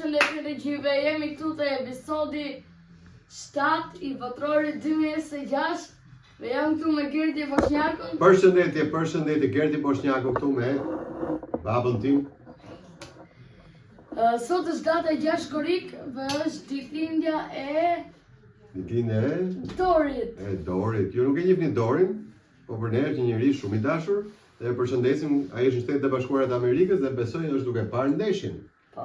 Përshëndetje të gjithëve, jemi këtu te episodi 7 i Botrorit 2026 dhe jam këtu me Gerti Boshnjakun. Përshëndetje, Gerti Boshnjaku këtu me babën tim. Sot është data 6 korrik dhe është ditëlindja e Dorit. Dorit. Ju nuk e njihni Dorin, po për ne është një njerëz shumë i dashur dhe përshëndesim, ai është në Shtetet e Bashkuara të Amerikës dhe besoj është duke parë ndeshjen. Po.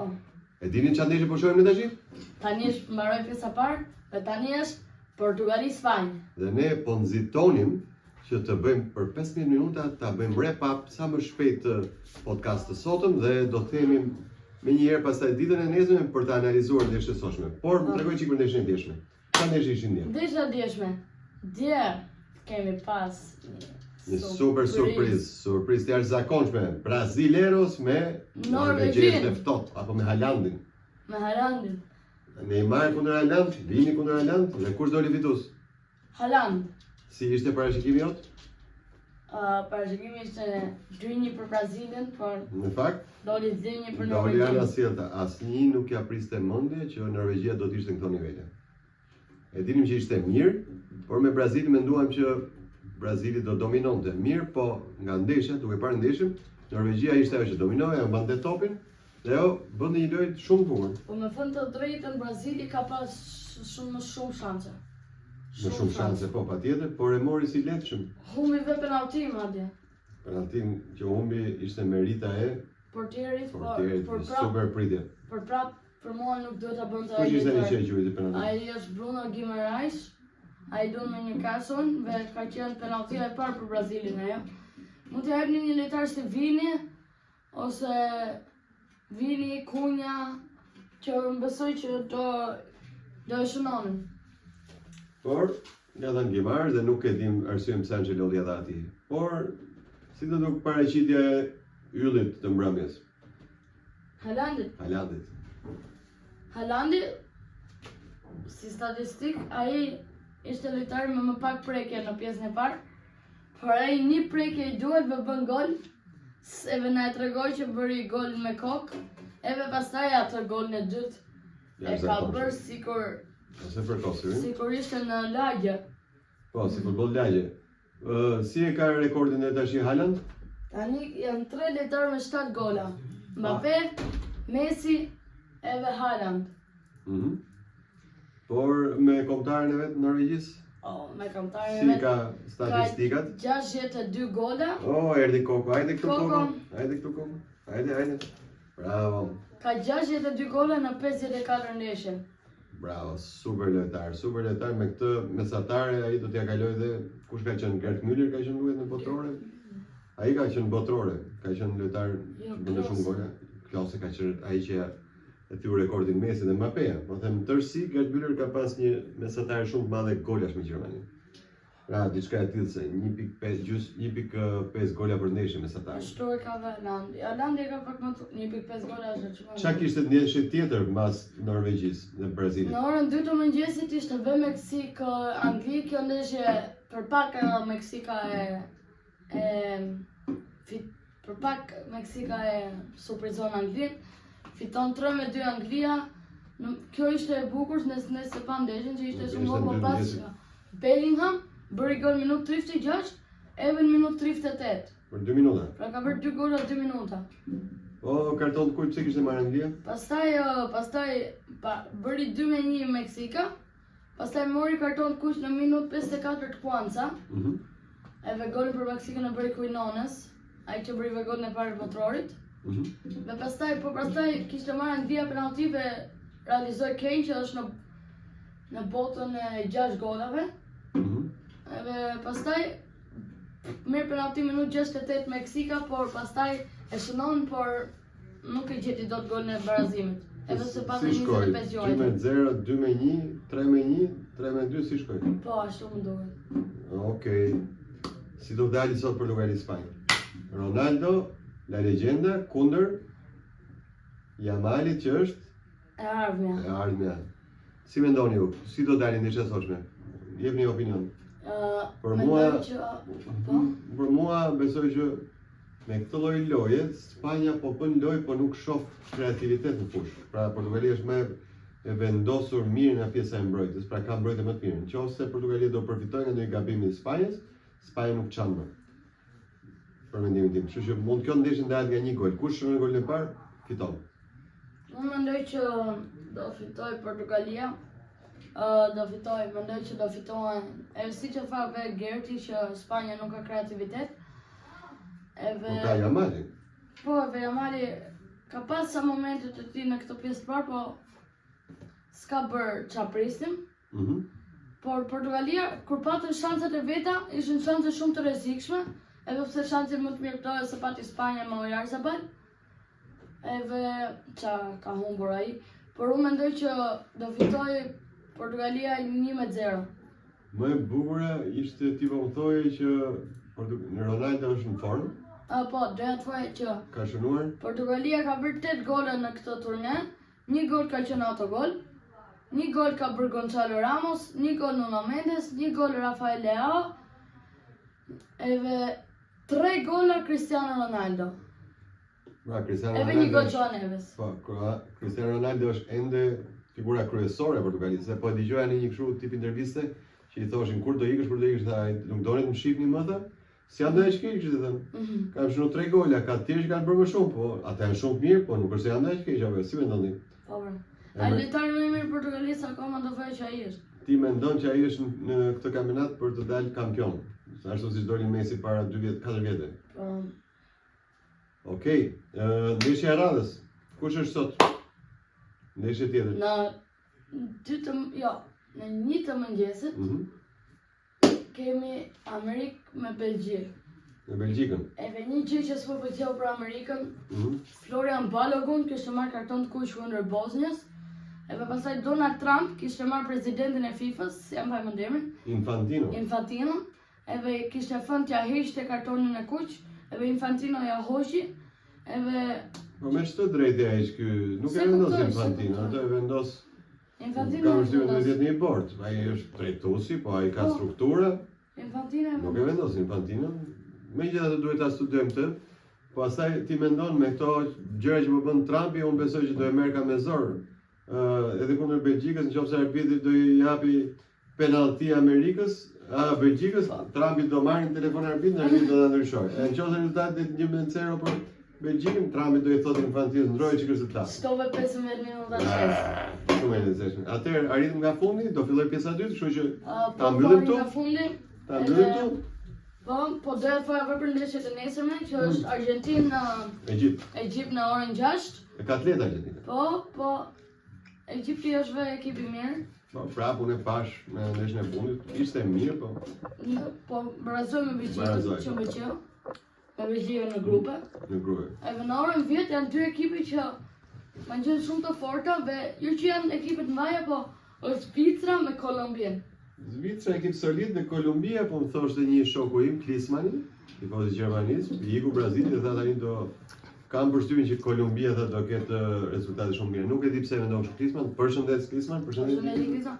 E dini çfarë ndeshje po shohim ne tash? Tani është mbaroi pjesa parë dhe tani është Portugali-Spanjë. Dhe ne po nxitonim që të bëjmë për 15 minuta ta bëjmë wrap up sa më shpejt të podcast të sotëm dhe do të themi me një herë pastaj ditën e nesërme për të analizuar ndeshjen e sotshme. Por më tregoj çik për ndeshjen e djeshme. Çfarë ndeshje ishin dje? Ndeshja e djeshme. Dje kemi pas një super surprizë të jashtëzakonshme. Brazileros me norvegjezët e ftohtë apo me Haalandin. Me Haalandin. Neymar kundër Haaland, Vini kundër Haaland dhe kush doli fitues? Haaland. Si ishte parashikimi jot? Parashikimi ishte 2-1 për Brazilin, por në fakt doli 2-1 për Norvegjinë. Norvegjinë. Doli asnjë, asnjë nuk ja priste mendje që Norvegjia do të ishte në këto nivele. E dinim që ishte mirë, por me Brazilin menduam që Brazili do dominonte mirë, po nga ndeshja, duke parë ndeshjen, Norvegjia ishte ajo që dominoi, e mbante topin dhe ajo bënte një lojë shumë të bukur. Po me thënë të drejtën, Brazili ka pas shumë shanse. Me shumë shanse, po patjetër, por e mori si lehtëshëm. Humbi dhe penaltim atje. Penaltim që humbi ishte merita e Portierit, por super pritje. Për mua nuk duhet ta bënte Kush ishte ai që e quajti penaltim? Ai është Bruno Guimaraes. Ai do me një Carson dhe ka qenë penaltia e parë për Brazilin ajo. Mund të jepni një lojtar si Vini ose Vini, Cunha, që më besoj që do e shënonin. Por, nga thënë Guimaraes dhe nuk e dim arsyeën pse Ancelotti dha atij. Por, si do duk paraqitja e yllit të mbrëmjes? Haalandit, si statistik, ai ishte lojtari me më pak prekje në pjesën e parë, por ai një prekje i duhet dhe bën gol, edhe na e tregoi që bëri gol me kokë, edhe pastaj atë golin e dytë e ka bërë sikur ishte në lagje. Po, si futboll lagje. Si e ka rekordin e tash Haaland? Tani janë 3 lojtarë me 7 gola. Mbappé, Messi edhe Haaland. Por me kombëtarën e vet Norvegjisë? Me kombëtarën e Si vet. ka statistikat? 62 gola. Erdhi Koko. Hajde këtu Koko. Hajde. Bravo. Ka 62 gola në 54 ndeshje. Bravo, super lojtar me këtë mesatare, ai do t'ja kaloj dhe kush ka qenë Gerd Müller ka qenë luajtur në botrore. Ai ka qenë botrore, ka qenë lojtar që bën shumë gola. Klose ka qenë ai që e thiu rekordin Messi dhe Mbappé. Po them tërësi Gerd Müller ka pas një mesatare shumë të madhe golash me Gjermaninë. Pra, diçka e tillë se 1.5 gola për ndeshje mesatare. Ashtu e ka Haaland. Haaland ka pak më 1.5 gola është çfarë? Çka kishte ndeshje tjetër mbas Norvegjisë dhe Brazilit? Në orën 2 të mëngjesit ishte dhe Meksik Angli, kjo ndeshje për pak Meksika e surprizon Anglin. Fiton 3-2 Anglia. Kjo ishte e bukur nëse pa ndeshjen që ishte shumë më pas Bellingham bëri gol minutë 36 edhe në minutë 38. Për 2 minuta. Pra ka bërë 2 gola 2 minuta. Po karton të kujt pse kishte marrë Anglia? Pastaj bëri 2-1 Meksika. Pastaj mori karton të kuq në minutë 54 të Kuanca. Edhe golin për Meksikën e bëri Quinones, ai që bëri golin e parë të Botrorit. Dhe pastaj kishte marrë Anglia penalti dhe realizoi Kane që është në botën e 6 golave. Edhe pastaj merr penalti minutë 68 Meksika, por pastaj e shënon, por nuk e gjeti dot golin e barazimit. Edhe se pas 25 gjuajt. 2-0, 2-1, 3-1, 3-2 si shkoi? Po, ashtu më duket. Okej. Si do dali sot për llogari Spanjë? Ronaldo, la legjenda kundër Jamalit që është e ardhmja. Si mendoni ju? Si do dalin ndeshja sotshme? Jepni një opinion. Për mua besoj që Me këtë lloj loje, Spanja po bën lojë, po nuk shoh kreativitet në fushë. Pra Portugalia është më e vendosur mirë nga pjesa e mbrojtjes, pra ka mbrojtje më të mirë. Nëse Portugalia do përfitojë nga ndonjë gabim i Spanjës, Spanja nuk çan më. Për mendimin tim, kështu që mund kjo ndeshje ndahet nga një gol. Kush shkon golin e parë, fiton. Unë mendoj që do fitoj Portugalia. Mendoj që do fitohen. Si që tha Gerti që Spanja nuk ka kreativitet. Nuk ka Jamali. Po, Jamali ka pas sa momente të tij në këtë pjesë të parë, po s'ka bërë çfarë prisnim. Por Portugalia, kur patën shanset e veta, ishin shanse shumë të rrezikshme, edhe pse shanset më të mirë këto se pati Spanja me Oyarzabal. Edhe ka humbur ai, por unë mendoj që do fitoj Portugalia 1-0. Më e bukur ishte ti po më thoje që Ronaldo është në formë. Po, doja të thuaj që ka shënuar. Portugalia ka bërë 8 gola në këtë turne, 1 gol ka qenë autogol, 1 gol ka bërë Gonçalo Ramos, 1 gol Nuno Mendes, 1 gol Rafael Leao, edhe 3 gola Cristiano Ronaldo. Edhe 1 gol Joao Neves. Po, Cristiano Ronaldo është ende figura kryesore e Portugalis, se po e dëgjoja në një kështu tip interviste që i thoshin kur do ikësh, tha, nuk doni të më shihni më tha. Si janë dhe e shkeq, që të thënë. Kam shënu 3 gola, ka të tjerë që kanë bërë më shumë, po ata janë shumë mirë, po nuk është se janë dhe e shkeq, apo si mendon ti? Po, ai lojtari më i mirë Portugalisë akoma do thojë që ai është. Ti mendon që ai është në këtë kampionat për të dalë kampion? Ashtu siç doli Messi para 2 vjet, 4 vjetë. Po. Okej, ndeshja e radhës. Kush është sot? Ndeshje tjetër. Në 1 të mëngjesit kemi Amerikë me Belgjikë. Me Belgjikën. Edhe një gjë që s'po pëlqeu për Amerikën, Florian Balogun kishte marrë karton të kuq kundër Bosnjës. Edhe pastaj Donald Trump kishte marrë presidentin e FIFA-s, si jam fajmë emrin. Infantino. Edhe kishte thënë t'ja heqte kartonin e kuq, edhe Infantino ja hoqi. Edhe po me ç'të drejtë ai ky, nuk e vendos Infantino, atë e vendos Infantino. Ka vështirë të jetë një bord, ai është drejtuesi, po ai ka strukturë. Infantino nuk e vendos Infantino. Megjithatë duhet ta studojmë këtë. Po asaj ti mendon me këto gjëra që po bën Trumpi, unë besoj që do e merr ka me zor. Edhe kundër Belgjikës, nëse arbitri do i japi penallti Amerikës, Belgjikës, Trumpi do marrë në telefon arbitrin, arbitri do ta ndryshojë. Nëse rezultati 1-0 për Belgjikën, Trumpi do i thotë Infantino ndroje çka rezultat. Stove 15 minuta shesë. Shumë e lezetshme. Atëherë arritëm nga fundi, do filloj pjesa e dytë, kështu që ta mbyllim këtu. Po doja të thoja për ndeshjet e nesërme, që është Argjentinë Egjipt në orën 6. E ka atlet Argjentina. Po Egjipti është vetë ekip i mirë. Po prapë unë e pash në ndeshjen e fundit, ishte mirë, po. Po barazoj me Belgjikën, që më pëlqeu. Me Belgjikën në grupe. Edhe në orën 10 janë 2 ekipe që kanë qenë shumë të forta, dhe jo që janë ekipet mbaja, po është Zvicra me Kolumbien. Zvicra ekip solid në Kolumbia, po më thoshte një shoku im, Klismani, tifoz i Gjermanisë, i iku Brazilit dhe tha tani do kam përshtypjen që Kolumbia tha do ketë rezultate shumë mirë. Nuk e di pse mendon kështu Klisman. Përshëndet Klisman, përshëndetje.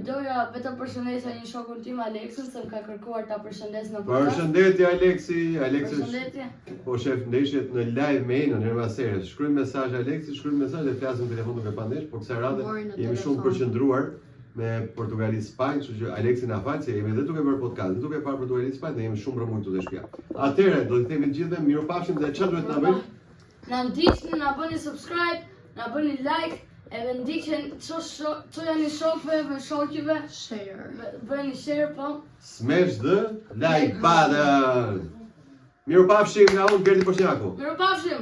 Doja vetëm përshëndesja një shokun tim Aleksin, se më ka kërkuar ta përshëndes në podcast. Përshëndetje Aleksi. Përshëndetje. Po shef ndeshjet në live me Enon Ermaseres. Shkruaj mesazh Aleksi, shkruaj mesazh dhe flasim në telefon duke pa ndesh, por kësaj radhe jemi shumë përqendruar me Portugali Spanjë, kështu që Aleksi na fal se jemi edhe duke bërë podcast, duke parë Portugali Spanjë dhe jemi shumë rëmujtur te shtëpia. Atëherë do të themi të gjithëve mirupafshim dhe çfarë duhet na bëjmë? Na ndiqni, na bëni subscribe, na bëni like. Edhe ndiqen që janë i shokve dhe shoqive. Share. Bëni share, po. Smash the like button. Mirupafshim nga unë, Gerti Poshtjaku. Mirupafshim.